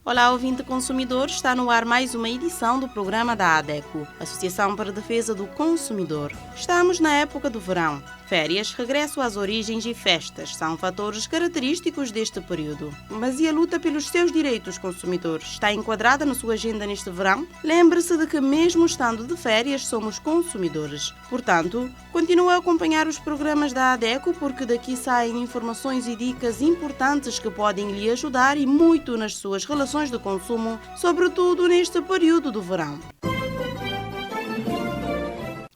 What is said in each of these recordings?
Olá, ouvinte consumidor, está no ar mais uma edição do programa da ADECO, Associação para a Defesa do Consumidor. Estamos na época do verão. Férias, regresso às origens e festas são fatores característicos deste período. Mas e a luta pelos seus direitos consumidores está enquadrada na sua agenda neste verão? Lembre-se de que mesmo estando de férias somos consumidores. Portanto, continue a acompanhar os programas da ADECO porque daqui saem informações e dicas importantes que podem lhe ajudar e muito nas suas relações de consumo, sobretudo neste período do verão.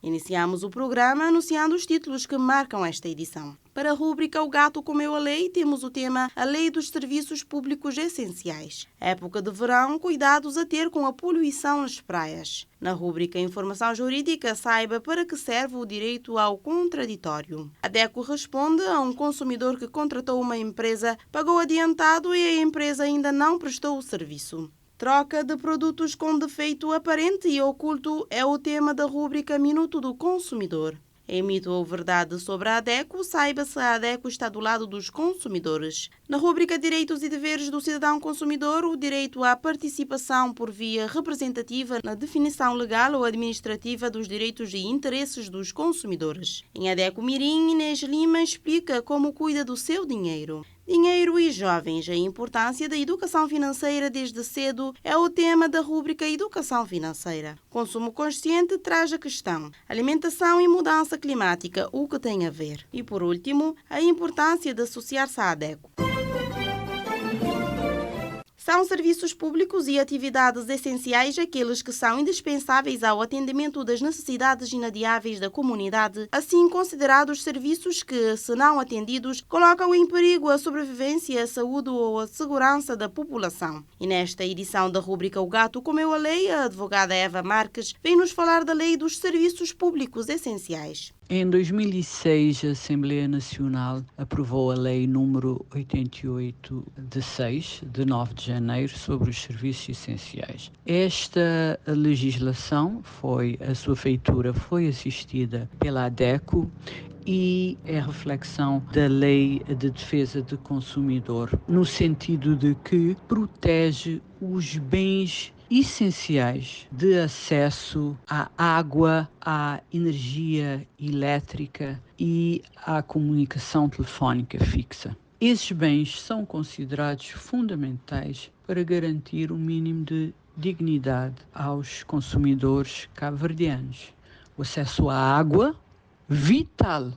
Iniciamos o programa anunciando os títulos que marcam esta edição. Para a rúbrica O Gato Comeu a Lei, temos o tema A Lei dos Serviços Públicos Essenciais. Época de verão, cuidados a ter com a poluição nas praias. Na rúbrica Informação Jurídica, saiba para que serve o direito ao contraditório. A DECO responde a um consumidor que contratou uma empresa, pagou adiantado e a empresa ainda não prestou o serviço. Troca de produtos com defeito aparente e oculto é o tema da rúbrica Minuto do Consumidor. Em Mito ou Verdade sobre a ADECO, saiba se a ADECO está do lado dos consumidores. Na rúbrica Direitos e Deveres do Cidadão Consumidor, o direito à participação por via representativa na definição legal ou administrativa dos direitos e interesses dos consumidores. Em ADECO Mirim, Inês Lima explica como cuida do seu dinheiro. Dinheiro e jovens, a importância da educação financeira desde cedo é o tema da rúbrica Educação Financeira. Consumo consciente traz a questão alimentação e mudança climática, o que tem a ver. E por último, a importância de associar-se à ADECO. São serviços públicos e atividades essenciais aqueles que são indispensáveis ao atendimento das necessidades inadiáveis da comunidade, assim considerados serviços que, se não atendidos, colocam em perigo a sobrevivência, a saúde ou a segurança da população. E nesta edição da rúbrica O Gato Comeu a Lei, a advogada Eva Marques vem nos falar da Lei dos Serviços Públicos Essenciais. Em 2006, a Assembleia Nacional aprovou a Lei número 88 de 9 de janeiro, sobre os serviços essenciais. Esta legislação, a sua feitura foi assistida pela ADECO e é reflexão da Lei de Defesa do Consumidor, no sentido de que protege os bens essenciais de acesso à água, à energia elétrica e à comunicação telefónica fixa. Esses bens são considerados fundamentais para garantir um mínimo de dignidade aos consumidores cabo-verdianos. O acesso à água, vital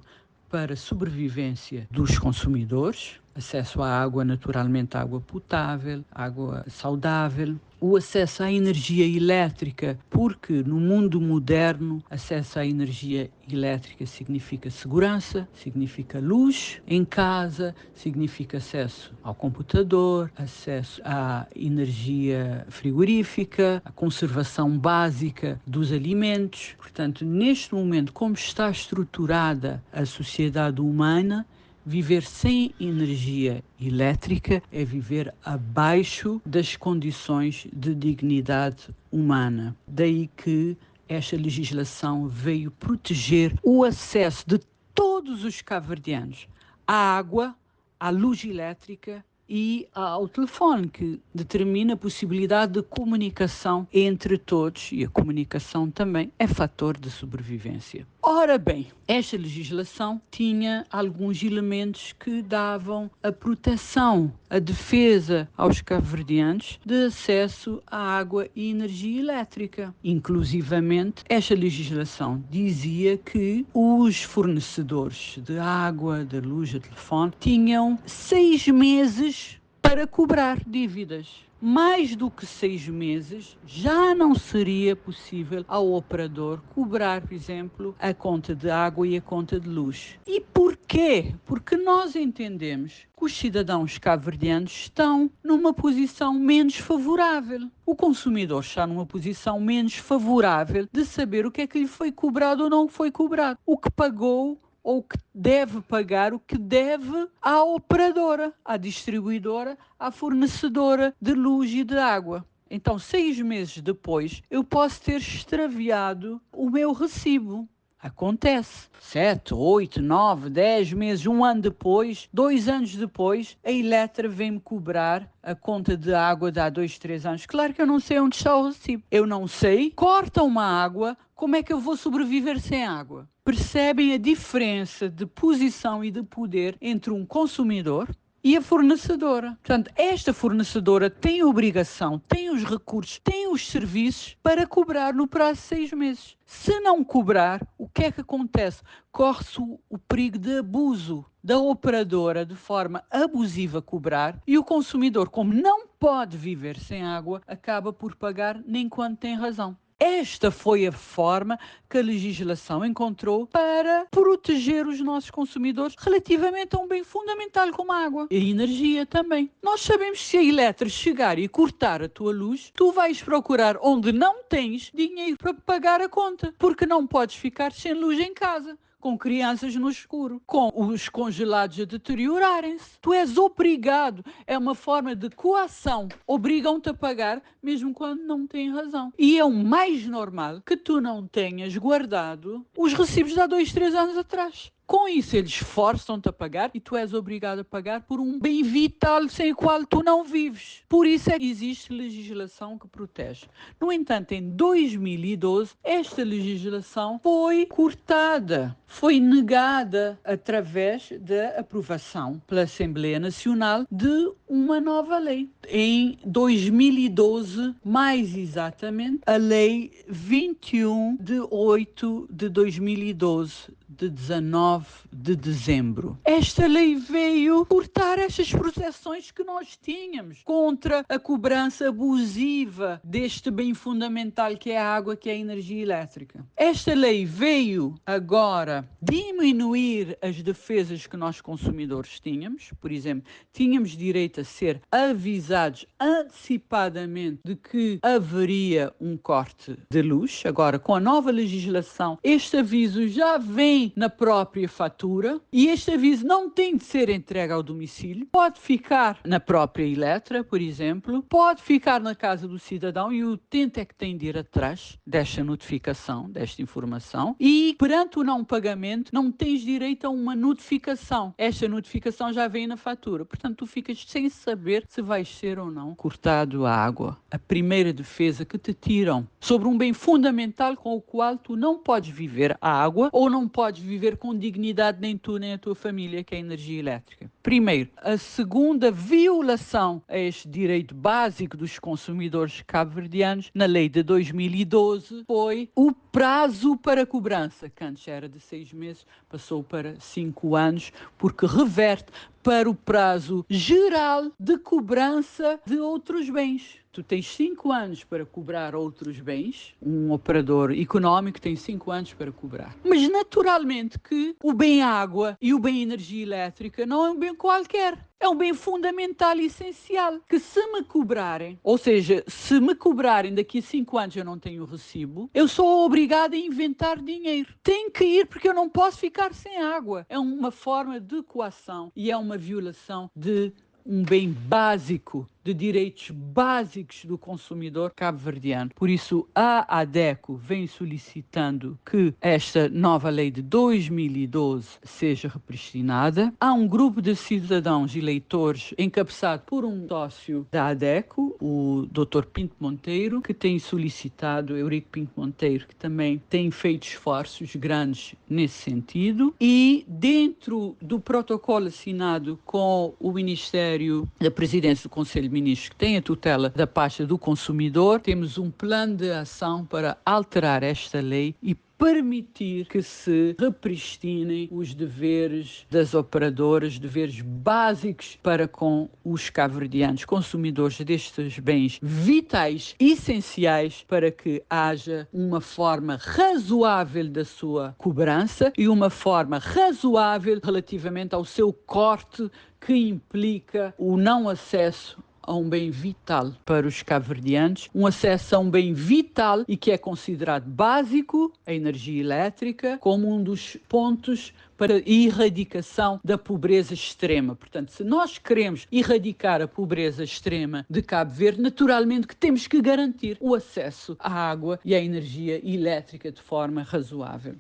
para a sobrevivência dos consumidores, acesso à água, naturalmente água potável, água saudável, o acesso à energia elétrica, porque no mundo moderno, acesso à energia elétrica significa segurança, significa luz em casa, significa acesso ao computador, acesso à energia frigorífica, a conservação básica dos alimentos. Portanto, neste momento, como está estruturada a sociedade humana, viver sem energia elétrica é viver abaixo das condições de dignidade humana. Daí que esta legislação veio proteger o acesso de todos os cabo-verdianos à água, à luz elétrica e ao telefone, que determina a possibilidade de comunicação entre todos, e a comunicação também é fator de sobrevivência. Ora bem, esta legislação tinha alguns elementos que davam a proteção, a defesa aos cabo-verdianos de acesso à água e energia elétrica. Inclusivamente, esta legislação dizia que os fornecedores de água, de luz, de telefone, tinham 6 meses para cobrar dívidas. Mais do que 6 meses, já não seria possível ao operador cobrar, por exemplo, a conta de água e a conta de luz. E porquê? Porque nós entendemos que os cidadãos cabo-verdianos estão numa posição menos favorável. O consumidor está numa posição menos favorável de saber o que é que lhe foi cobrado ou não foi cobrado. O que pagou ou que deve pagar, o que deve à operadora, à distribuidora, à fornecedora de luz e de água. Então, 6 meses depois, eu posso ter extraviado o meu recibo. Acontece. 7, 8, 9, 10 meses, um ano depois, 2 anos depois, a Eletra vem-me cobrar a conta de água de há 2, 3 anos. Claro que eu não sei onde está o recibo. Eu não sei. Corta uma água, como é que eu vou sobreviver sem água? Percebem a diferença de posição e de poder entre um consumidor e a fornecedora. Portanto, esta fornecedora tem a obrigação, tem os recursos, tem os serviços para cobrar no prazo de 6 meses. Se não cobrar, o que é que acontece? Corre-se o perigo de abuso da operadora de forma abusiva cobrar e o consumidor, como não pode viver sem água, acaba por pagar nem quando tem razão. Esta foi a forma que a legislação encontrou para proteger os nossos consumidores relativamente a um bem fundamental como a água e a energia também. Nós sabemos que se a Eletra chegar e cortar a tua luz, tu vais procurar onde não tens dinheiro para pagar a conta, porque não podes ficar sem luz em casa, com crianças no escuro, com os congelados a deteriorarem-se. Tu és obrigado, é uma forma de coação, obrigam-te a pagar mesmo quando não têm razão. E é o mais normal que tu não tenhas guardado os recibos de há 2, 3 anos atrás. Com isso, eles forçam-te a pagar e tu és obrigado a pagar por um bem vital sem o qual tu não vives. Por isso é que existe legislação que protege. No entanto, em 2012, esta legislação foi cortada, foi negada através da aprovação pela Assembleia Nacional de uma nova lei. Em 2012, mais exatamente, a Lei 21 de 8 de 2012, de 19 de dezembro. Esta lei veio cortar estas proteções que nós tínhamos contra a cobrança abusiva deste bem fundamental que é a água, que é a energia elétrica. Esta lei veio agora diminuir as defesas que nós consumidores tínhamos. Por exemplo, tínhamos direito a ser avisados antecipadamente de que haveria um corte de luz. Agora, com a nova legislação, este aviso já vem na própria fatura e este aviso não tem de ser entregue ao domicílio. Pode ficar na própria Eletra, por exemplo, pode ficar na casa do cidadão e o utente é que tem de ir atrás desta notificação, desta informação, e perante o não pagamento não tens direito a uma notificação. Esta notificação já vem na fatura, portanto tu ficas sem saber se vais ser ou não cortado a água. A primeira defesa que te tiram sobre um bem fundamental com o qual tu não podes viver, a água, ou não podes viver com dignidade nem tu nem a tua família, que é a energia elétrica. Primeiro, a segunda violação a este direito básico dos consumidores cabo-verdianos na lei de 2012 foi o prazo para cobrança, que antes era de 6 meses, passou para 5 anos, porque reverte para o prazo geral de cobrança de outros bens. Tu tens 5 anos para cobrar outros bens, um operador económico tem 5 anos para cobrar. Mas naturalmente que o bem água e o bem energia elétrica não é um bem qualquer. É um bem fundamental e essencial, que se me cobrarem, ou seja, se me cobrarem daqui a 5 anos eu não tenho recibo, eu sou obrigada a inventar dinheiro. Tenho que ir porque eu não posso ficar sem água. É uma forma de coação e é uma violação de um bem básico, de direitos básicos do consumidor cabo-verdiano. Por isso, a ADECO vem solicitando que esta nova lei de 2012 seja repristinada. Há um grupo de cidadãos eleitores encabeçado por um sócio da ADECO, o Dr. Pinto Monteiro, que tem solicitado, Eurico Pinto Monteiro, que também tem feito esforços grandes nesse sentido. E dentro do protocolo assinado com o Ministério da Presidência do Conselho de Ministros, que tem a tutela da pasta do consumidor, temos um plano de ação para alterar esta lei e permitir que se repristinem os deveres das operadoras, deveres básicos para com os cabo-verdianos, consumidores destes bens vitais, essenciais, para que haja uma forma razoável da sua cobrança e uma forma razoável relativamente ao seu corte, que implica o não acesso a um bem vital para os cabo-verdianos, um acesso a um bem vital e que é considerado básico, a energia elétrica, como um dos pontos para a erradicação da pobreza extrema. Portanto, se nós queremos erradicar a pobreza extrema de Cabo Verde, naturalmente que temos que garantir o acesso à água e à energia elétrica de forma razoável.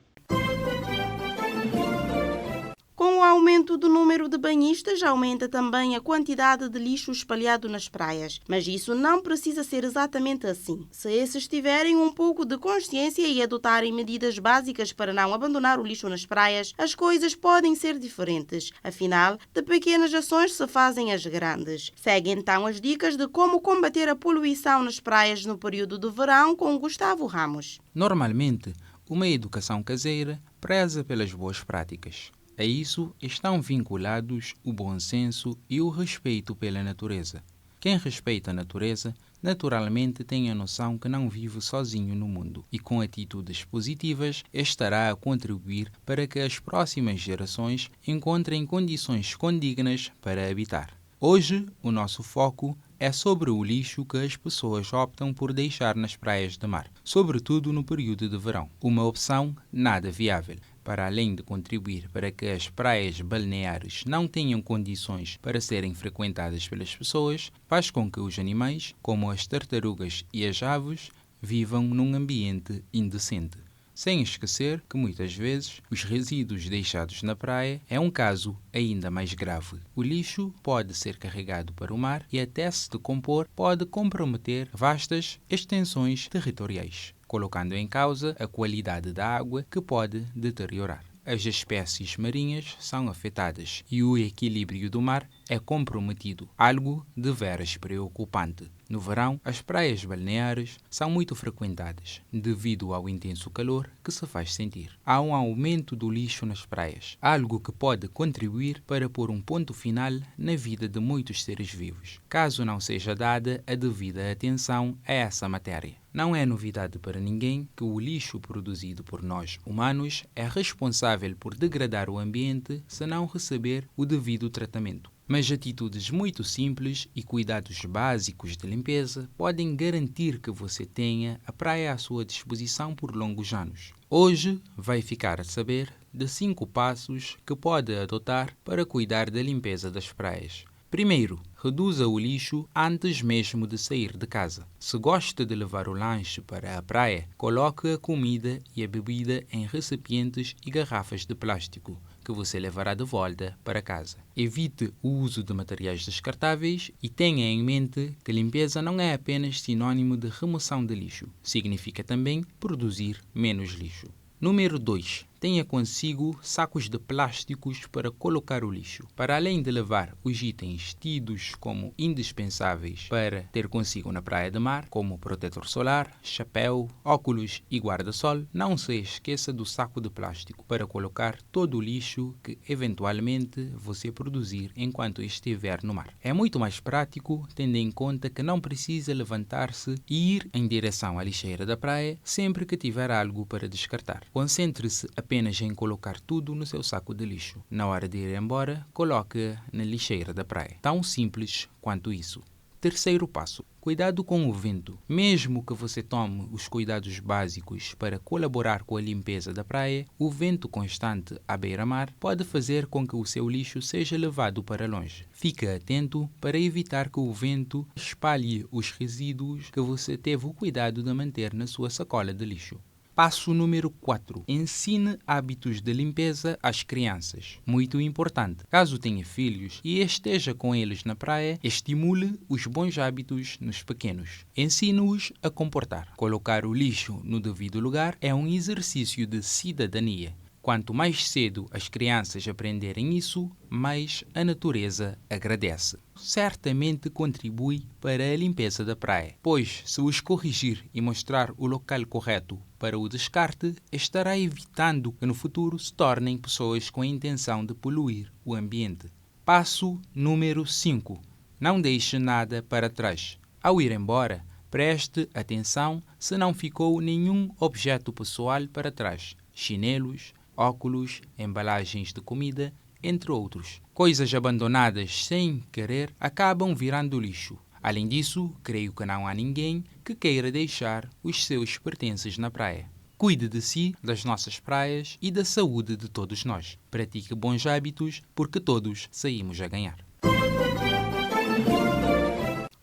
aumento do número de banhistas aumenta também a quantidade de lixo espalhado nas praias, mas isso não precisa ser exatamente assim. Se esses tiverem um pouco de consciência e adotarem medidas básicas para não abandonar o lixo nas praias, as coisas podem ser diferentes. Afinal, de pequenas ações se fazem as grandes. Segue então as dicas de como combater a poluição nas praias no período de verão com Gustavo Ramos. Normalmente, uma educação caseira preza pelas boas práticas. A isso estão vinculados o bom senso e o respeito pela natureza. Quem respeita a natureza, naturalmente tem a noção que não vive sozinho no mundo e com atitudes positivas estará a contribuir para que as próximas gerações encontrem condições condignas para habitar. Hoje, o nosso foco é sobre o lixo que as pessoas optam por deixar nas praias de mar, sobretudo no período de verão. Uma opção nada viável. Para além de contribuir para que as praias balneares não tenham condições para serem frequentadas pelas pessoas, faz com que os animais, como as tartarugas e as aves, vivam num ambiente indecente. Sem esquecer que, muitas vezes, os resíduos deixados na praia é um caso ainda mais grave. O lixo pode ser carregado para o mar e, até se decompor, pode comprometer vastas extensões territoriais, colocando em causa a qualidade da água que pode deteriorar. As espécies marinhas são afetadas e o equilíbrio do mar é comprometido, algo de veras preocupante. No verão, as praias balneares são muito frequentadas, devido ao intenso calor que se faz sentir. Há um aumento do lixo nas praias, algo que pode contribuir para pôr um ponto final na vida de muitos seres vivos, caso não seja dada a devida atenção a essa matéria. Não é novidade para ninguém que o lixo produzido por nós, humanos, é responsável por degradar o ambiente se não receber o devido tratamento. Mas atitudes muito simples e cuidados básicos de limpeza podem garantir que você tenha a praia à sua disposição por longos anos. Hoje vai ficar a saber de 5 passos que pode adotar para cuidar da limpeza das praias. Primeiro, reduza o lixo antes mesmo de sair de casa. Se gosta de levar o lanche para a praia, coloque a comida e a bebida em recipientes e garrafas de plástico, que você levará de volta para casa. Evite o uso de materiais descartáveis e tenha em mente que limpeza não é apenas sinônimo de remoção de lixo. Significa também produzir menos lixo. Número 2. Tenha consigo sacos de plásticos para colocar o lixo. Para além de levar os itens tidos como indispensáveis para ter consigo na praia de mar, como protetor solar, chapéu, óculos e guarda-sol, não se esqueça do saco de plástico para colocar todo o lixo que eventualmente você produzir enquanto estiver no mar. É muito mais prático, tendo em conta que não precisa levantar-se e ir em direção à lixeira da praia sempre que tiver algo para descartar. Concentre-se apenas em colocar tudo no seu saco de lixo. Na hora de ir embora, coloque-a na lixeira da praia. Tão simples quanto isso. Terceiro passo. Cuidado com o vento. Mesmo que você tome os cuidados básicos para colaborar com a limpeza da praia, o vento constante à beira-mar pode fazer com que o seu lixo seja levado para longe. Fique atento para evitar que o vento espalhe os resíduos que você teve o cuidado de manter na sua sacola de lixo. Passo número 4. Ensine hábitos de limpeza às crianças. Muito importante. Caso tenha filhos e esteja com eles na praia, estimule os bons hábitos nos pequenos. Ensine-os a comportar. Colocar o lixo no devido lugar é um exercício de cidadania. Quanto mais cedo as crianças aprenderem isso, mais a natureza agradece. Certamente contribui para a limpeza da praia, pois se os corrigir e mostrar o local correto para o descarte, estará evitando que no futuro se tornem pessoas com a intenção de poluir o ambiente. Passo número 5. Não deixe nada para trás. Ao ir embora, preste atenção se não ficou nenhum objeto pessoal para trás. Chinelos, óculos, embalagens de comida, entre outros. Coisas abandonadas sem querer acabam virando lixo. Além disso, creio que não há ninguém que queira deixar os seus pertences na praia. Cuide de si, das nossas praias e da saúde de todos nós. Pratique bons hábitos, porque todos saímos a ganhar.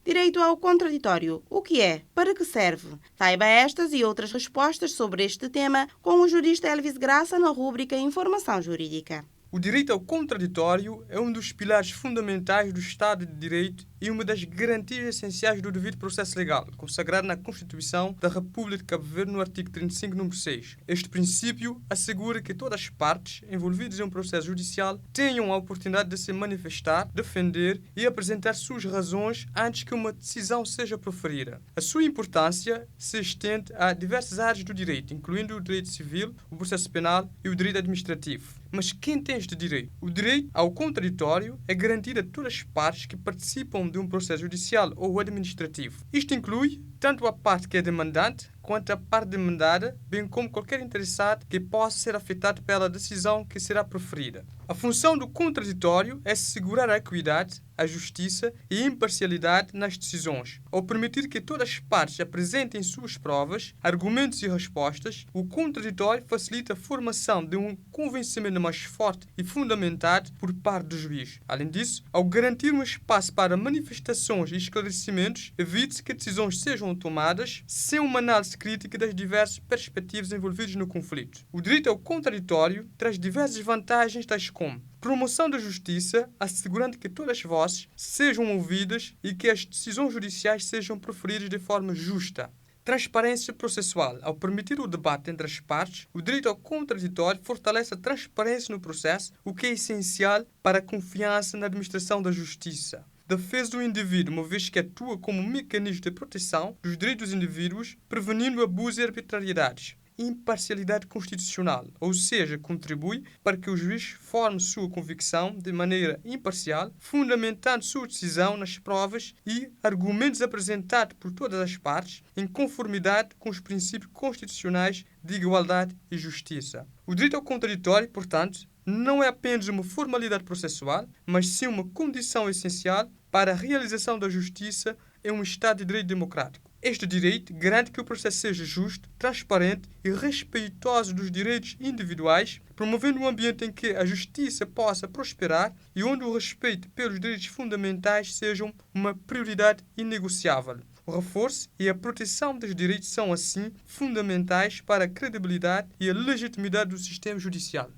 Direito ao contraditório. O que é? Para que serve? Saiba estas e outras respostas sobre este tema com o jurista Elvis Graça na rúbrica Informação Jurídica. O direito ao contraditório é um dos pilares fundamentais do Estado de Direito e uma das garantias essenciais do devido processo legal, consagrado na Constituição da República de Cabo Verde no artigo 35, número 6. Este princípio assegura que todas as partes envolvidas em um processo judicial tenham a oportunidade de se manifestar, defender e apresentar suas razões antes que uma decisão seja proferida. A sua importância se estende a diversas áreas do direito, incluindo o direito civil, o processo penal e o direito administrativo. Mas quem tem este direito? O direito ao contraditório é garantido a todas as partes que participam de um processo judicial ou administrativo. Isto inclui tanto a parte que é demandante quanto a parte demandada, bem como qualquer interessado que possa ser afetado pela decisão que será proferida. A função do contraditório é assegurar a equidade, a justiça e a imparcialidade nas decisões. Ao permitir que todas as partes apresentem suas provas, argumentos e respostas, o contraditório facilita a formação de um convencimento mais forte e fundamentado por parte do juiz. Além disso, ao garantir um espaço para manifestações e esclarecimentos, evita-se que decisões sejam tomadas sem uma análise crítica das diversas perspectivas envolvidas no conflito. O direito ao contraditório traz diversas vantagens, tais como promoção da justiça, assegurando que todas as vozes sejam ouvidas e que as decisões judiciais sejam proferidas de forma justa. Transparência processual. Ao permitir o debate entre as partes, o direito ao contraditório fortalece a transparência no processo, o que é essencial para a confiança na administração da justiça. Defesa do indivíduo, uma vez que atua como um mecanismo de proteção dos direitos dos indivíduos, prevenindo abusos e arbitrariedades. Imparcialidade constitucional, ou seja, contribui para que o juiz forme sua convicção de maneira imparcial, fundamentando sua decisão nas provas e argumentos apresentados por todas as partes, em conformidade com os princípios constitucionais de igualdade e justiça. O direito ao contraditório, portanto, não é apenas uma formalidade processual, mas sim uma condição essencial para a realização da justiça em um Estado de direito democrático. Este direito garante que o processo seja justo, transparente e respeitoso dos direitos individuais, promovendo um ambiente em que a justiça possa prosperar e onde o respeito pelos direitos fundamentais sejam uma prioridade inegociável. O reforço e a proteção dos direitos são, assim, fundamentais para a credibilidade e a legitimidade do sistema judicial.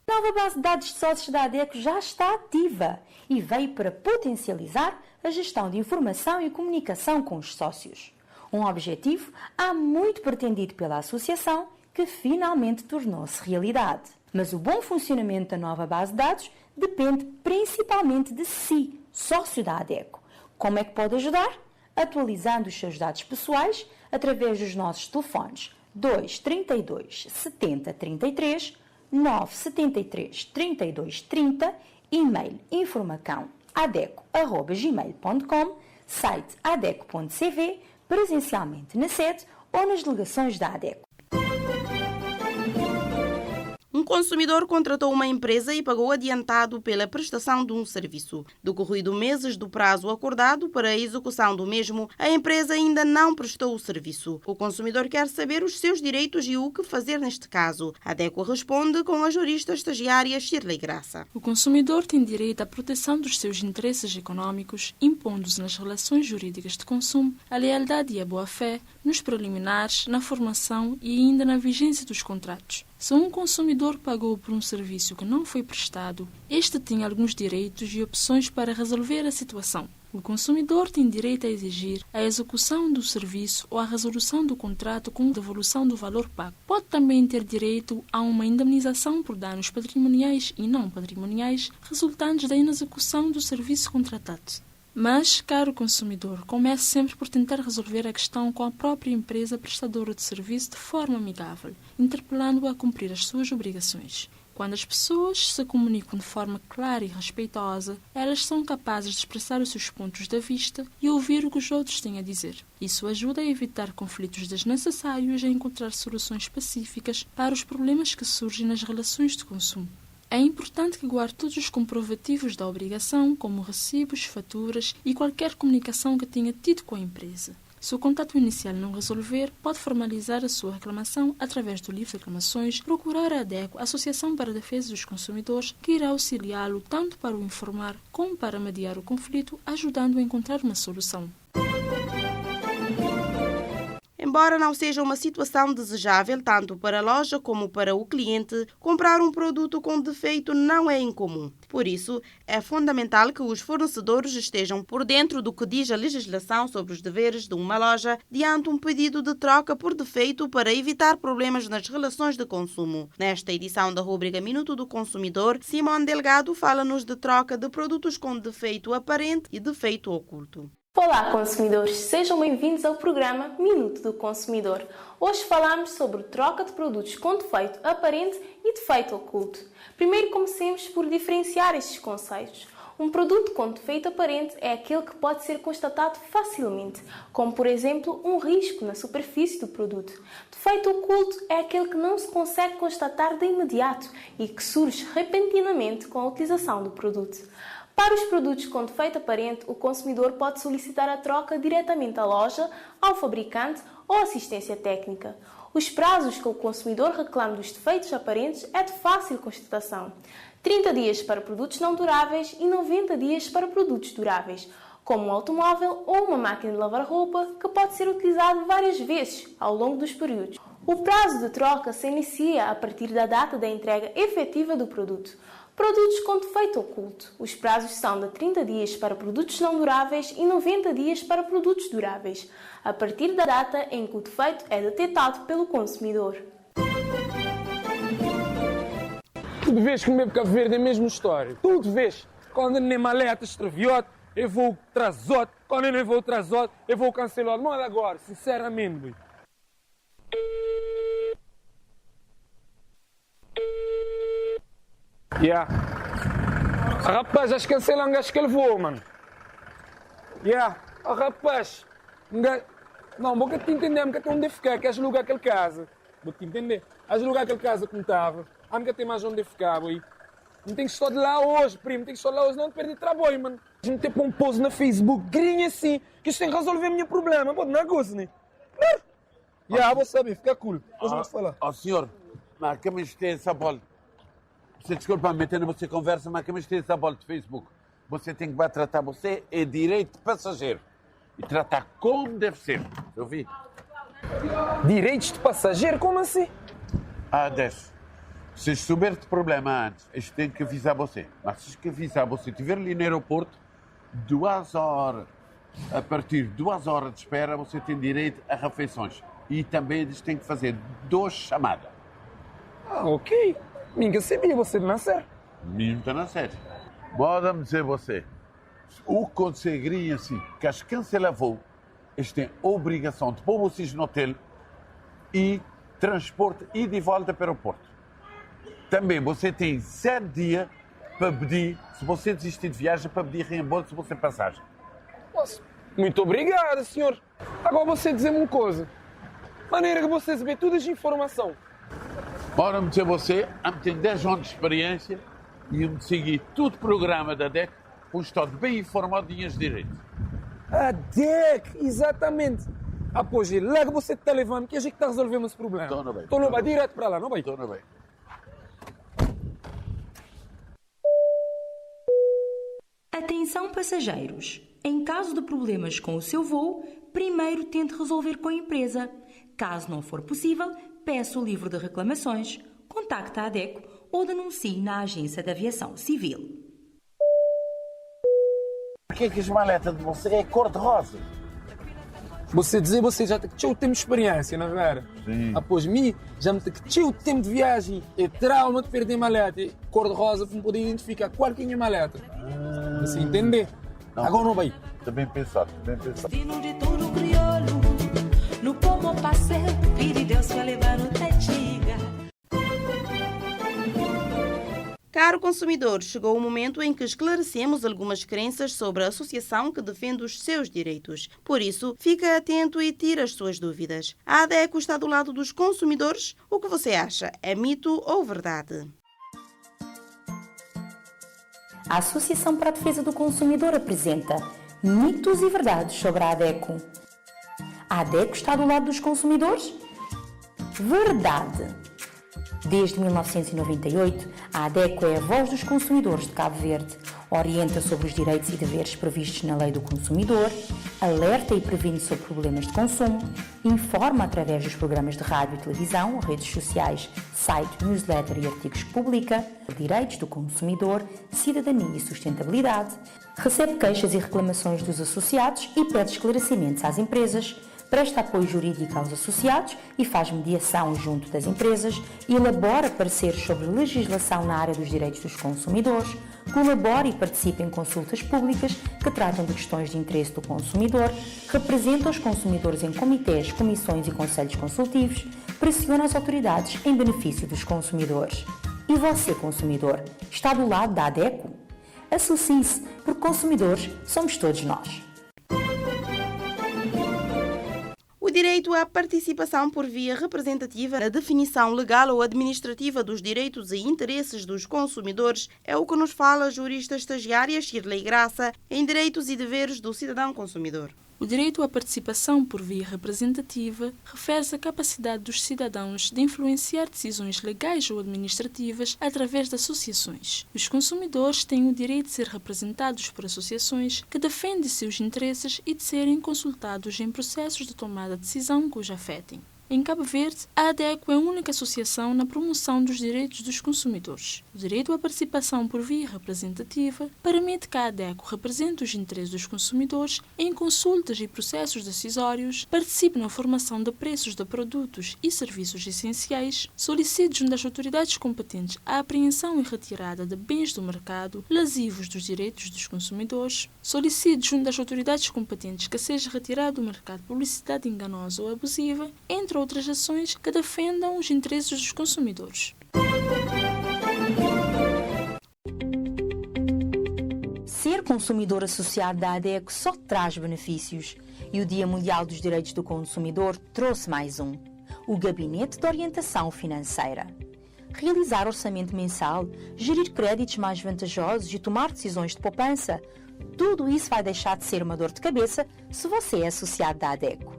A nova base de dados de sócios da ADECO já está ativa e veio para potencializar a gestão de informação e comunicação com os sócios. Um objetivo há muito pretendido pela associação que finalmente tornou-se realidade. Mas o bom funcionamento da nova base de dados depende principalmente de si, sócio da ADECO. Como é que pode ajudar? Atualizando os seus dados pessoais através dos nossos telefones 232 70 33 973 32 30, e-mail informacão@adeco@gmail.com, site adeco.cv, presencialmente na sede ou nas delegações da ADECO. Um consumidor contratou uma empresa e pagou adiantado pela prestação de um serviço. Decorrido meses do prazo acordado para a execução do mesmo, a empresa ainda não prestou o serviço. O consumidor quer saber os seus direitos e o que fazer neste caso. A ADECO responde com a jurista estagiária Shirley Graça. O consumidor tem direito à proteção dos seus interesses econômicos, impondo-se nas relações jurídicas de consumo a lealdade e a boa-fé, nos preliminares, na formação e ainda na vigência dos contratos. Se um consumidor pagou por um serviço que não foi prestado, este tem alguns direitos e opções para resolver a situação. O consumidor tem direito a exigir a execução do serviço ou a resolução do contrato com devolução do valor pago. Pode também ter direito a uma indemnização por danos patrimoniais e não patrimoniais resultantes da inexecução do serviço contratado. Mas, caro consumidor, comece sempre por tentar resolver a questão com a própria empresa prestadora de serviço de forma amigável, interpelando-a a cumprir as suas obrigações. Quando as pessoas se comunicam de forma clara e respeitosa, elas são capazes de expressar os seus pontos de vista e ouvir o que os outros têm a dizer. Isso ajuda a evitar conflitos desnecessários e a encontrar soluções pacíficas para os problemas que surgem nas relações de consumo. É importante que guarde todos os comprovativos da obrigação, como recibos, faturas e qualquer comunicação que tenha tido com a empresa. Se o contato inicial não resolver, pode formalizar a sua reclamação através do livro de reclamações, procurar a ADECO, Associação para a Defesa dos Consumidores, que irá auxiliá-lo tanto para o informar como para mediar o conflito, ajudando a encontrar uma solução. Embora Embora não seja uma situação desejável tanto para a loja como para o cliente, comprar um produto com defeito não é incomum. Por isso, é fundamental que os fornecedores estejam por dentro do que diz a legislação sobre os deveres de uma loja diante um pedido de troca por defeito para evitar problemas nas relações de consumo. Nesta edição da rubrica Minuto do Consumidor, Simone Delgado fala-nos de troca de produtos com defeito aparente e defeito oculto. Olá, consumidores! Sejam bem-vindos ao programa Minuto do Consumidor. Hoje falamos sobre troca de produtos com defeito aparente e defeito oculto. Primeiro comecemos por diferenciar estes conceitos. Um produto com defeito aparente é aquele que pode ser constatado facilmente, como por exemplo um risco na superfície do produto. Defeito oculto é aquele que não se consegue constatar de imediato e que surge repentinamente com a utilização do produto. Para os produtos com defeito aparente, o consumidor pode solicitar a troca diretamente à loja, ao fabricante ou assistência técnica. Os prazos que o consumidor reclama dos defeitos aparentes é de fácil constatação. 30 dias para produtos não duráveis e 90 dias para produtos duráveis, como um automóvel ou uma máquina de lavar roupa que pode ser utilizado várias vezes ao longo dos períodos. O prazo de troca se inicia a partir da data da entrega efetiva do produto. Produtos com defeito oculto. Os prazos são de 30 dias para produtos não duráveis e 90 dias para produtos duráveis, a partir da data em que o defeito é detectado pelo consumidor. Tudo vês que o meu Cabo Verde é a mesma história. Tudo vês. Quando nem maleta extraviote, eu vou trazote. Quando eu não vou trazote, eu vou cancelar. Manda agora, sinceramente, boy. Yeah. Rapaz, acho que cancelam gajo que ele voa, mano. Yeah. Rapaz. Não, vou te entender, porque tem onde ficar, queres alugar aquele casa. Vou te entender. Vais alugar aquele casa como estava. Nunca tem mais onde ficar, boy. Não tem que estar de lá hoje, primo. Tem que estar de lá hoje, não te perder trabalho, mano. A gente tem para um post na Facebook, grinha assim, que isto tem que resolver o meu problema. Pô, não é gosto, né? Yeah, vou saber, fica cool. Posso falar? Ó, senhor, mas que me tem essa bola? Você desculpa me meter na você conversa, mas que me tem essa bola de Facebook? Você tem que tratar você é direito de passageiro. E tratar como deve ser. Eu vi. Direitos de passageiro? Como assim? Deixa. Se souber de problema antes, eles têm que avisar você. Mas se que avisar você estiver ali no aeroporto, 2 horas. A partir de 2 horas de espera, você tem direito a refeições. E também eles têm que fazer 2 chamadas. Ok. Ninguém sabia, você não nascer. Mesmo está na série. Pode-me dizer você, o que conseguiria assim, que as cancela voo, eles têm obrigação de pôr vocês no hotel e transporte e de volta para o aeroporto. Também você tem 7 dias para pedir, se você desistir de viagem, para pedir reembolso se você passagem. Muito obrigado, senhor. Agora você dizer-me uma coisa. Maneira que você receber toda essa informação. Bora-me dizer você, tem 10 anos de experiência e eu me segui todo o programa da DEC, com estou bem informado de direitos. A DEC, exatamente. Pois, logo você está levando, que a gente está resolvendo esse problema. Estou bem, direto para lá, não vai? Estou bem. Atenção passageiros! Em caso de problemas com o seu voo, primeiro tente resolver com a empresa. Caso não for possível, peça o livro de reclamações, contacte a ADECO ou denuncie na Agência de Aviação Civil. Por que as maletas de você é cor-de-rosa? Você já tem que ter o tempo de experiência, não é? Sim. Após mim, já me tem que ter o tempo de viagem. É trauma de perder maleta. Cor-de-rosa para poder identificar qualquer maleta. Você entender? Não. Agora não vai. Está bem pensado, está bem pensado. De tudo crioulo, no como passeio, filho de Deus vai levar no tetiga. Caro consumidor, chegou o momento em que esclarecemos algumas crenças sobre a associação que defende os seus direitos. Por isso, fica atento e tira as suas dúvidas. A ADECO está do lado dos consumidores? O que você acha? É mito ou verdade? A Associação para a Defesa do Consumidor apresenta mitos e verdades sobre a ADECO. A ADECO está do lado dos consumidores? Verdade! Desde 1998, a ADECO é a voz dos consumidores de Cabo Verde. Orienta sobre os direitos e deveres previstos na Lei do Consumidor, alerta e previne sobre problemas de consumo, informa através dos programas de rádio e televisão, redes sociais, site, newsletter e artigos que publica, direitos do consumidor, cidadania e sustentabilidade, recebe queixas e reclamações dos associados e pede esclarecimentos às empresas, presta apoio jurídico aos associados e faz mediação junto das empresas, elabora pareceres sobre legislação na área dos direitos dos consumidores, colabora e participa em consultas públicas que tratam de questões de interesse do consumidor, representa os consumidores em comitês, comissões e conselhos consultivos, pressiona as autoridades em benefício dos consumidores. E você, consumidor, está do lado da ADECO? Associe-se, porque consumidores somos todos nós. O direito à participação por via representativa na definição legal ou administrativa dos direitos e interesses dos consumidores é o que nos fala a jurista estagiária Shirley Graça em Direitos e Deveres do Cidadão Consumidor. O direito à participação por via representativa refere-se à capacidade dos cidadãos de influenciar decisões legais ou administrativas através de associações. Os consumidores têm o direito de ser representados por associações que defendem seus interesses e de serem consultados em processos de tomada de decisão que os afetem. Em Cabo Verde, a ADECO é a única associação na promoção dos direitos dos consumidores. O direito à participação por via representativa permite que a ADECO represente os interesses dos consumidores em consultas e processos decisórios, participe na formação de preços de produtos e serviços essenciais, solicite junto às autoridades competentes a apreensão e retirada de bens do mercado lesivos dos direitos dos consumidores, solicite junto às autoridades competentes que seja retirada do mercado publicidade enganosa ou abusiva, entre outras ações que defendam os interesses dos consumidores. Ser consumidor associado da ADECO só traz benefícios e o Dia Mundial dos Direitos do Consumidor trouxe mais um: o Gabinete de Orientação Financeira. Realizar orçamento mensal, gerir créditos mais vantajosos e tomar decisões de poupança, tudo isso vai deixar de ser uma dor de cabeça se você é associado da ADECO.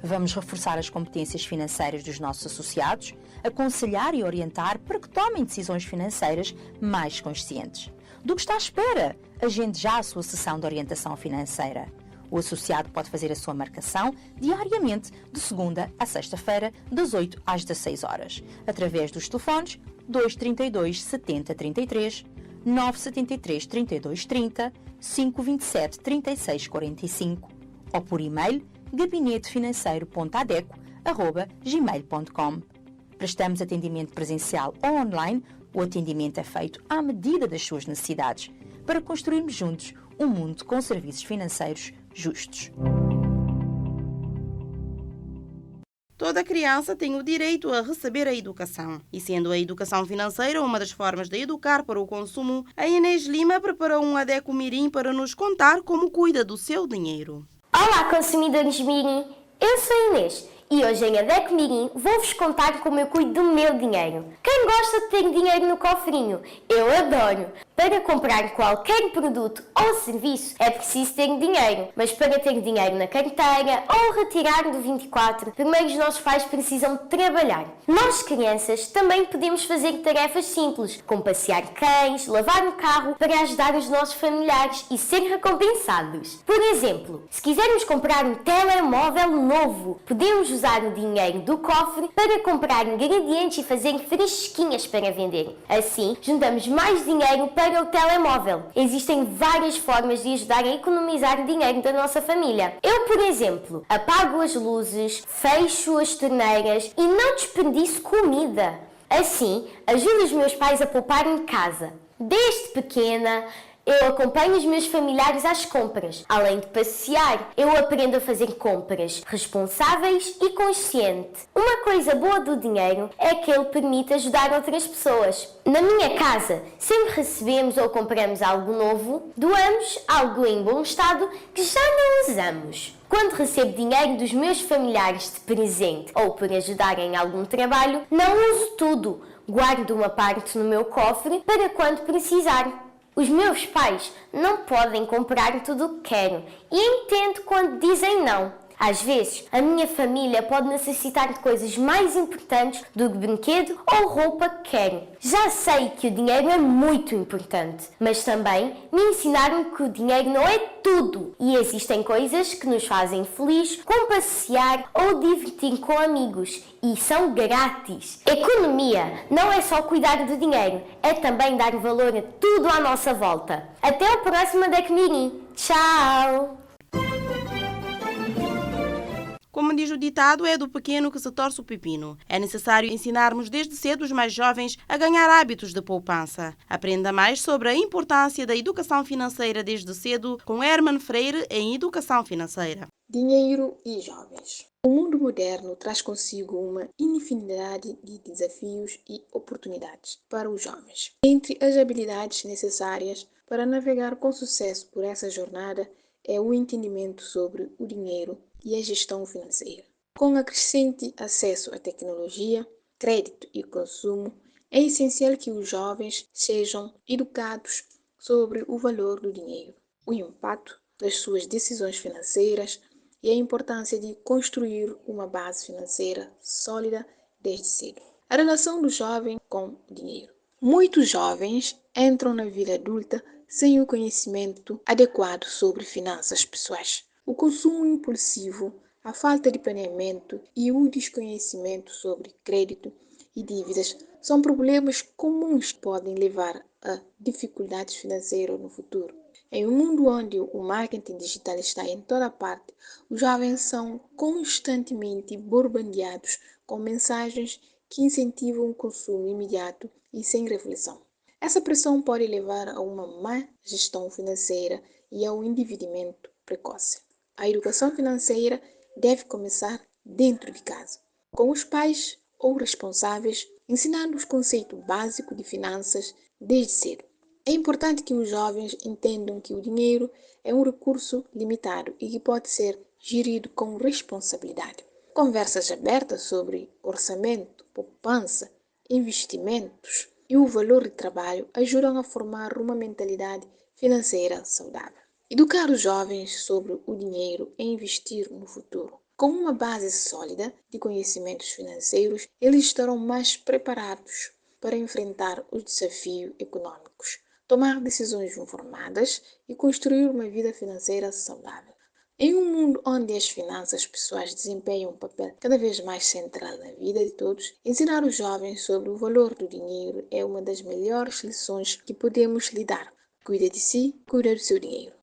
Vamos reforçar as competências financeiras dos nossos associados, aconselhar e orientar para que tomem decisões financeiras mais conscientes. Do que está à espera? Agende já a sua sessão de orientação financeira. O associado pode fazer a sua marcação diariamente, de segunda a sexta-feira, das 8 às 16 horas, através dos telefones 232 70 33, 973 32 30, 527 36 45 ou por e-mail gabinetefinanceiro.adeco@gmail.com. Prestamos atendimento presencial ou online. O atendimento é feito à medida das suas necessidades, para construirmos juntos um mundo com serviços financeiros justos. Toda criança tem o direito a receber a educação. E sendo a educação financeira uma das formas de educar para o consumo, a Inês Lima preparou um ADECO Mirim para nos contar como cuida do seu dinheiro. Olá, consumidores Mirim! Eu sou a Inês e hoje em ADECO Mirim vou-vos contar como eu cuido do meu dinheiro. Quem gosta de ter dinheiro no cofrinho? Eu adoro! Para comprar qualquer produto ou serviço é preciso ter dinheiro, mas para ter dinheiro na carteira ou retirar do 24, primeiro os nossos pais precisam trabalhar. Nós, crianças, também podemos fazer tarefas simples, como passear cães, lavar um carro para ajudar os nossos familiares e ser recompensados. Por exemplo, se quisermos comprar um telemóvel novo, podemos usar o dinheiro do cofre para comprar ingredientes e fazer fresquinhas para vender. Assim, juntamos mais dinheiro para o telemóvel. Existem várias formas de ajudar a economizar dinheiro da nossa família. Eu, por exemplo, apago as luzes, fecho as torneiras e não desperdiço comida. Assim, ajudo os meus pais a poupar em casa. Desde pequena, eu acompanho os meus familiares às compras. Além de passear, eu aprendo a fazer compras responsáveis e conscientes. Uma coisa boa do dinheiro é que ele permite ajudar outras pessoas. Na minha casa, sempre recebemos ou compramos algo novo, doamos algo em bom estado que já não usamos. Quando recebo dinheiro dos meus familiares de presente ou por ajudar em algum trabalho, não uso tudo. Guardo uma parte no meu cofre para quando precisar. Os meus pais não podem comprar tudo o que quero e entendo quando dizem não. Às vezes, a minha família pode necessitar de coisas mais importantes do que brinquedo ou roupa que querem. Já sei que o dinheiro é muito importante, mas também me ensinaram que o dinheiro não é tudo e existem coisas que nos fazem feliz, como passear ou divertir com amigos e são grátis. Economia não é só cuidar do dinheiro, é também dar valor a tudo à nossa volta. Até o próximo DEC Mirim. Tchau! Como diz o ditado, é do pequeno que se torce o pepino. É necessário ensinarmos desde cedo os mais jovens a ganhar hábitos de poupança. Aprenda mais sobre a importância da educação financeira desde cedo com Herman Freire em Educação Financeira. Dinheiro e jovens. O mundo moderno traz consigo uma infinidade de desafios e oportunidades para os jovens. Entre as habilidades necessárias para navegar com sucesso por essa jornada é o entendimento sobre o dinheiro e a gestão financeira. Com a crescente acesso à tecnologia, crédito e consumo, é essencial que os jovens sejam educados sobre o valor do dinheiro, o impacto das suas decisões financeiras e a importância de construir uma base financeira sólida desde cedo. A relação do jovem com o dinheiro. Muitos jovens entram na vida adulta sem o conhecimento adequado sobre finanças pessoais. O consumo impulsivo, a falta de planeamento e o desconhecimento sobre crédito e dívidas são problemas comuns que podem levar a dificuldades financeiras no futuro. Em um mundo onde o marketing digital está em toda parte, os jovens são constantemente bombardeados com mensagens que incentivam o consumo imediato e sem reflexão. Essa pressão pode levar a uma má gestão financeira e ao endividamento precoce. A educação financeira deve começar dentro de casa, com os pais ou responsáveis, ensinando os conceitos básicos de finanças desde cedo. É importante que os jovens entendam que o dinheiro é um recurso limitado e que pode ser gerido com responsabilidade. Conversas abertas sobre orçamento, poupança, investimentos e o valor de trabalho ajudam a formar uma mentalidade financeira saudável. Educar os jovens sobre o dinheiro e investir no futuro. Com uma base sólida de conhecimentos financeiros, eles estarão mais preparados para enfrentar os desafios econômicos, tomar decisões informadas e construir uma vida financeira saudável. Em um mundo onde as finanças pessoais desempenham um papel cada vez mais central na vida de todos, ensinar os jovens sobre o valor do dinheiro é uma das melhores lições que podemos lhe dar. Cuida de si, cuida do seu dinheiro.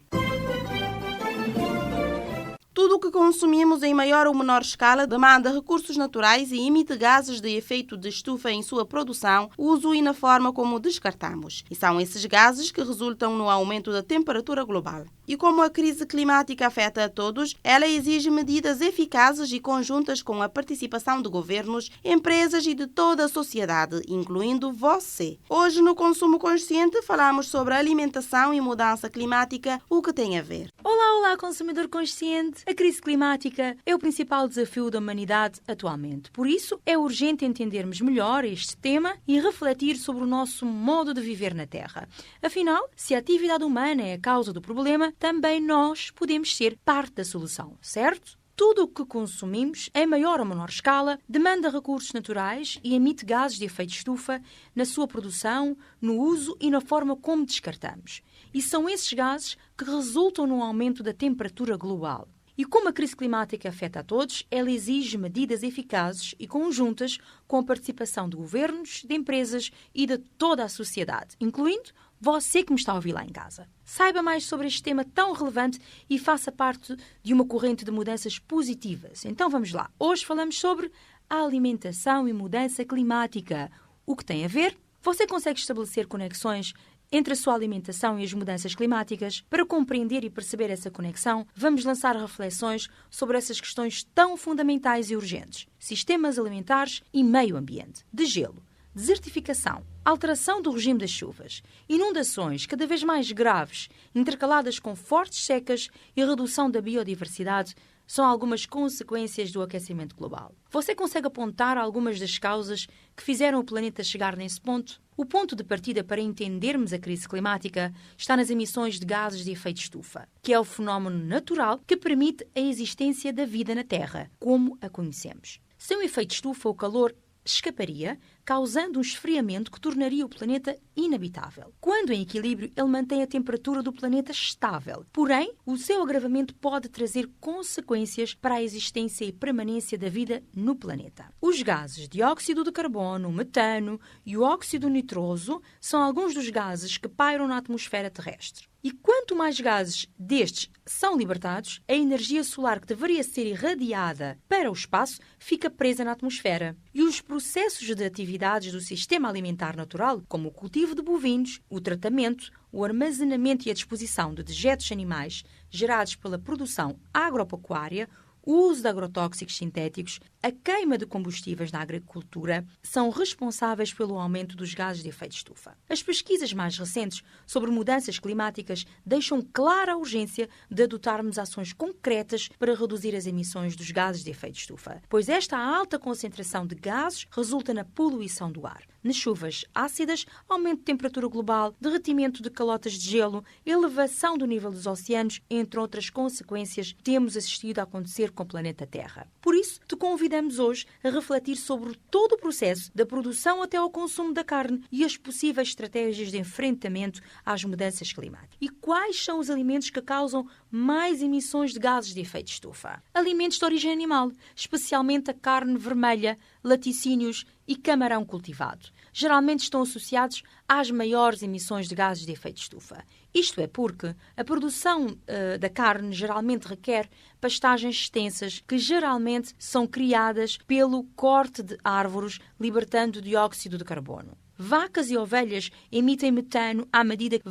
Tudo o que consumimos em maior ou menor escala demanda recursos naturais e emite gases de efeito de estufa em sua produção, uso e na forma como descartamos. E são esses gases que resultam no aumento da temperatura global. E como a crise climática afeta a todos, ela exige medidas eficazes e conjuntas com a participação de governos, empresas e de toda a sociedade, incluindo você. Hoje, no Consumo Consciente, falamos sobre alimentação e mudança climática, o que tem a ver. Olá, consumidor consciente! A crise climática é o principal desafio da humanidade atualmente. Por isso, é urgente entendermos melhor este tema e refletir sobre o nosso modo de viver na Terra. Afinal, se a atividade humana é a causa do problema, também nós podemos ser parte da solução, certo? Tudo o que consumimos, em maior ou menor escala, demanda recursos naturais e emite gases de efeito de estufa na sua produção, no uso e na forma como descartamos. E são esses gases que resultam no aumento da temperatura global. E como a crise climática afeta a todos, ela exige medidas eficazes e conjuntas com a participação de governos, de empresas e de toda a sociedade, incluindo você que me está a ouvir lá em casa. Saiba mais sobre este tema tão relevante e faça parte de uma corrente de mudanças positivas. Então vamos lá. Hoje falamos sobre a alimentação e mudança climática. O que tem a ver? Você consegue estabelecer conexões entre a sua alimentação e as mudanças climáticas? Para compreender e perceber essa conexão, vamos lançar reflexões sobre essas questões tão fundamentais e urgentes: sistemas alimentares e meio ambiente. De gelo, desertificação, alteração do regime das chuvas, inundações cada vez mais graves, intercaladas com fortes secas e redução da biodiversidade, são algumas consequências do aquecimento global. Você consegue apontar algumas das causas que fizeram o planeta chegar nesse ponto? O ponto de partida para entendermos a crise climática está nas emissões de gases de efeito estufa, que é o fenómeno natural que permite a existência da vida na Terra, como a conhecemos. Sem o efeito estufa, o calor escaparia, causando um esfriamento que tornaria o planeta inabitável. Quando em equilíbrio, ele mantém a temperatura do planeta estável. Porém, o seu agravamento pode trazer consequências para a existência e permanência da vida no planeta. Os gases dióxido de carbono, metano e o óxido nitroso são alguns dos gases que pairam na atmosfera terrestre. E quanto mais gases destes são libertados, a energia solar que deveria ser irradiada para o espaço fica presa na atmosfera. E os processos de atividades do sistema alimentar natural, como o cultivo de bovinos, o tratamento, o armazenamento e a disposição de dejetos animais gerados pela produção agropecuária, o uso de agrotóxicos sintéticos, a queima de combustíveis na agricultura são responsáveis pelo aumento dos gases de efeito estufa. As pesquisas mais recentes sobre mudanças climáticas deixam clara a urgência de adotarmos ações concretas para reduzir as emissões dos gases de efeito estufa, pois esta alta concentração de gases resulta na poluição do ar, nas chuvas ácidas, aumento de temperatura global, derretimento de calotas de gelo, elevação do nível dos oceanos, entre outras consequências, temos assistido a acontecer com o planeta Terra. Por isso, te convidamos hoje a refletir sobre todo o processo da produção até ao consumo da carne e as possíveis estratégias de enfrentamento às mudanças climáticas. E quais são os alimentos que causam mais emissões de gases de efeito estufa? Alimentos de origem animal, especialmente a carne vermelha, laticínios e camarão cultivado. Geralmente estão associados às maiores emissões de gases de efeito estufa. Isto é porque a produção da carne geralmente requer pastagens extensas que geralmente são criadas pelo corte de árvores, libertando dióxido de carbono. Vacas e ovelhas emitem metano à medida que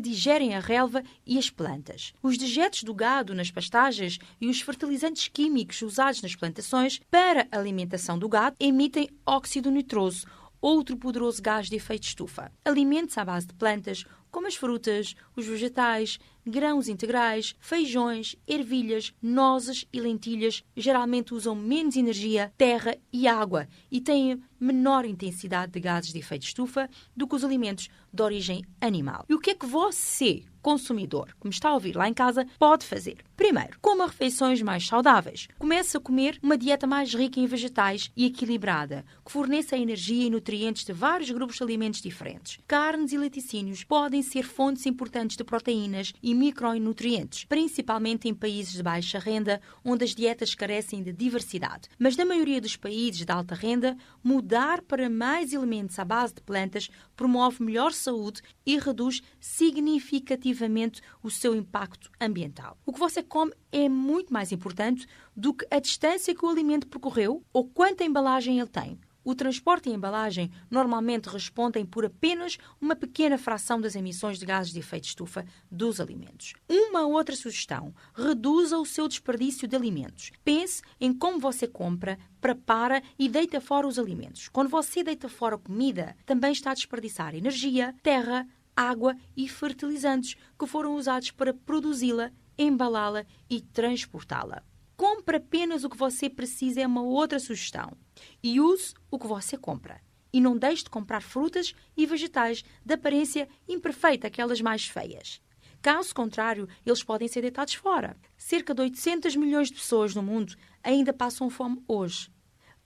digerem a relva e as plantas. Os dejetos do gado nas pastagens e os fertilizantes químicos usados nas plantações para a alimentação do gado emitem óxido nitroso, outro poderoso gás de efeito estufa. Alimentos à base de plantas, como as frutas, os vegetais, grãos integrais, feijões, ervilhas, nozes e lentilhas, geralmente usam menos energia, terra e água e têm menor intensidade de gases de efeito estufa do que os alimentos de origem animal. E o que é que você, consumidor, que me está a ouvir lá em casa, pode fazer? Primeiro, coma refeições mais saudáveis. Comece a comer uma dieta mais rica em vegetais e equilibrada, que forneça energia e nutrientes de vários grupos de alimentos diferentes. Carnes e laticínios podem ser fontes importantes de proteínas e micronutrientes, principalmente em países de baixa renda, onde as dietas carecem de diversidade. Mas na maioria dos países de alta renda, mudar para mais elementos à base de plantas promove melhor saúde e reduz significativamente o seu impacto ambiental. O que você come é muito mais importante do que a distância que o alimento percorreu ou quanta embalagem ele tem. O transporte e a embalagem normalmente respondem por apenas uma pequena fração das emissões de gases de efeito estufa dos alimentos. Uma outra sugestão: reduza o seu desperdício de alimentos. Pense em como você compra, prepara e deita fora os alimentos. Quando você deita fora a comida, também está a desperdiçar energia, terra, água e fertilizantes que foram usados para produzi-la, embalá-la e transportá-la. Compre apenas o que você precisa é uma outra sugestão. E use o que você compra. E não deixe de comprar frutas e vegetais de aparência imperfeita, aquelas mais feias. Caso contrário, eles podem ser deitados fora. Cerca de 800 milhões de pessoas no mundo ainda passam fome hoje.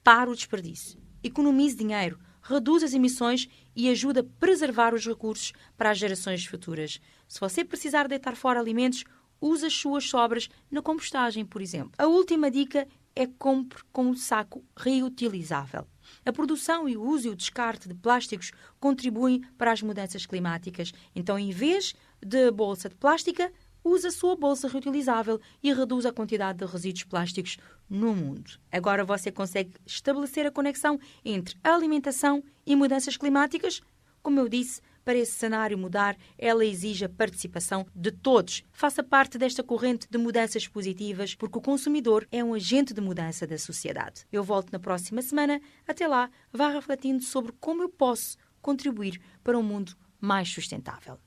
Pare o desperdício. Economize dinheiro, reduz as emissões e ajude a preservar os recursos para as gerações futuras. Se você precisar deitar fora alimentos, use as suas sobras na compostagem, por exemplo. A última dica é compre com um saco reutilizável. A produção e o uso e o descarte de plásticos contribuem para as mudanças climáticas. Então, em vez de bolsa de plástica, use a sua bolsa reutilizável e reduz a quantidade de resíduos plásticos no mundo. Agora você consegue estabelecer a conexão entre a alimentação e mudanças climáticas? Como eu disse, para esse cenário mudar, ela exige a participação de todos. Faça parte desta corrente de mudanças positivas, porque o consumidor é um agente de mudança da sociedade. Eu volto na próxima semana. Até lá, vá refletindo sobre como eu posso contribuir para um mundo mais sustentável.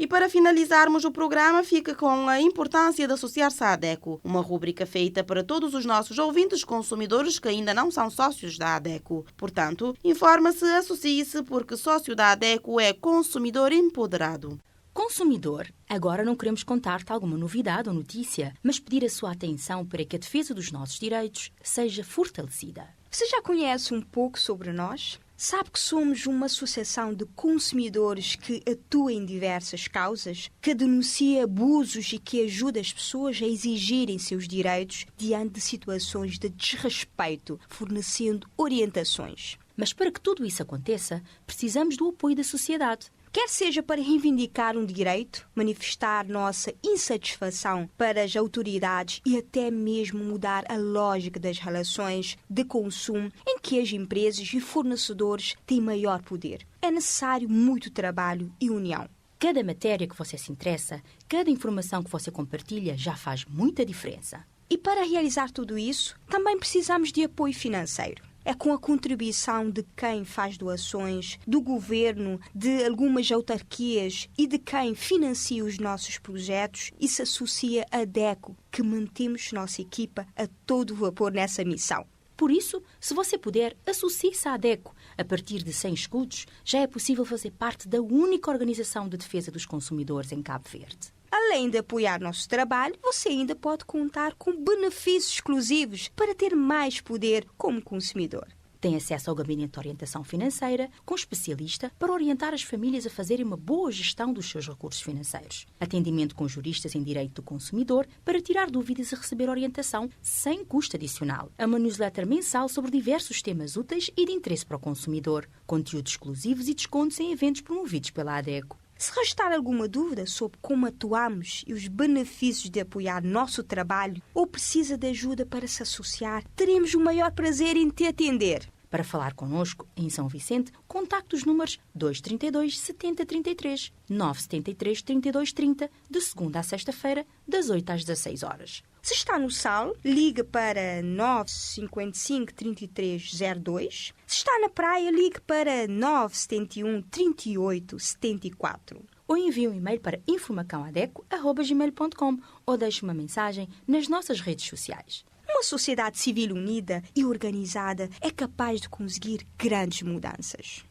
E para finalizarmos o programa, fica com a importância de associar-se à ADECO, uma rúbrica feita para todos os nossos ouvintes consumidores que ainda não são sócios da ADECO. Portanto, informa-se, associe-se, porque sócio da ADECO é consumidor empoderado. Consumidor, agora não queremos contar-te alguma novidade ou notícia, mas pedir a sua atenção para que a defesa dos nossos direitos seja fortalecida. Você já conhece um pouco sobre nós? Sabe que somos uma associação de consumidores que atua em diversas causas, que denuncia abusos e que ajuda as pessoas a exigirem seus direitos diante de situações de desrespeito, fornecendo orientações. Mas para que tudo isso aconteça, precisamos do apoio da sociedade. Quer seja para reivindicar um direito, manifestar nossa insatisfação para as autoridades e até mesmo mudar a lógica das relações de consumo em que as empresas e fornecedores têm maior poder. É necessário muito trabalho e união. Cada matéria que você se interessa, cada informação que você compartilha já faz muita diferença. E para realizar tudo isso, também precisamos de apoio financeiro. É com a contribuição de quem faz doações, do governo, de algumas autarquias e de quem financia os nossos projetos e se associa à ADECO que mantemos nossa equipa a todo vapor nessa missão. Por isso, se você puder, associe-se à ADECO. A partir de 100 escudos, já é possível fazer parte da única organização de defesa dos consumidores em Cabo Verde. Além de apoiar nosso trabalho, você ainda pode contar com benefícios exclusivos para ter mais poder como consumidor. Tem acesso ao gabinete de orientação financeira, com especialista para orientar as famílias a fazerem uma boa gestão dos seus recursos financeiros. Atendimento com juristas em direito do consumidor para tirar dúvidas e receber orientação sem custo adicional. Uma newsletter mensal sobre diversos temas úteis e de interesse para o consumidor. Conteúdos exclusivos e descontos em eventos promovidos pela ADECO. Se restar alguma dúvida sobre como atuamos e os benefícios de apoiar nosso trabalho ou precisa de ajuda para se associar, teremos o maior prazer em te atender. Para falar connosco, em São Vicente, contacte os números 232 7033, 973 3230, de segunda a sexta-feira, das 8 às 16 horas. Se está no Sal, ligue para 955 3302. Se está na praia, ligue para 971 38 74. Ou envie um e-mail para informacãoadeco@gmail.com ou deixe uma mensagem nas nossas redes sociais. Uma sociedade civil unida e organizada é capaz de conseguir grandes mudanças.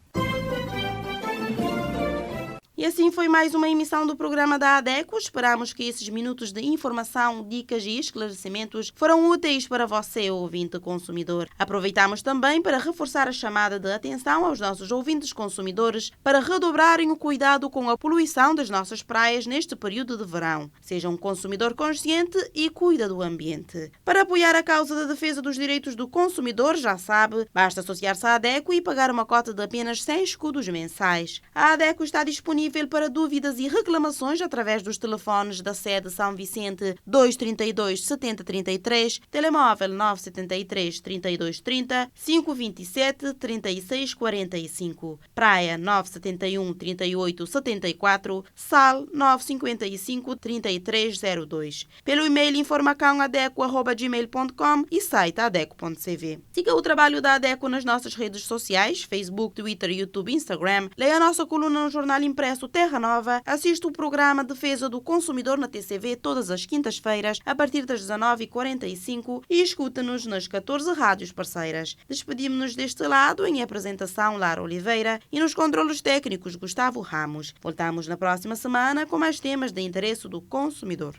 E assim foi mais uma emissão do programa da ADECO. Esperamos que esses minutos de informação, dicas e esclarecimentos foram úteis para você, ouvinte consumidor. Aproveitamos também para reforçar a chamada de atenção aos nossos ouvintes consumidores para redobrarem o cuidado com a poluição das nossas praias neste período de verão. Seja um consumidor consciente e cuida do ambiente. Para apoiar a causa da defesa dos direitos do consumidor, já sabe, basta associar-se à ADECO e pagar uma cota de apenas 100 escudos mensais. A ADECO está disponível para dúvidas e reclamações através dos telefones da sede São Vicente 232 7033, telemóvel 973 3230, 527 3645, Praia 971 38 74, Sal 955 3302. Pelo e-mail informacãoadeco@gmail.com e site adeco.cv. Siga o trabalho da ADECO nas nossas redes sociais, Facebook, Twitter, YouTube, Instagram. Leia a nossa coluna no jornal impresso Terra Nova. Assista o programa Defesa do Consumidor na TCV todas as quintas-feiras, a partir das 19h45 e escuta-nos nas 14 rádios parceiras. Despedimos-nos deste lado em apresentação Lara Oliveira e nos controlos técnicos Gustavo Ramos. Voltamos na próxima semana com mais temas de interesse do consumidor.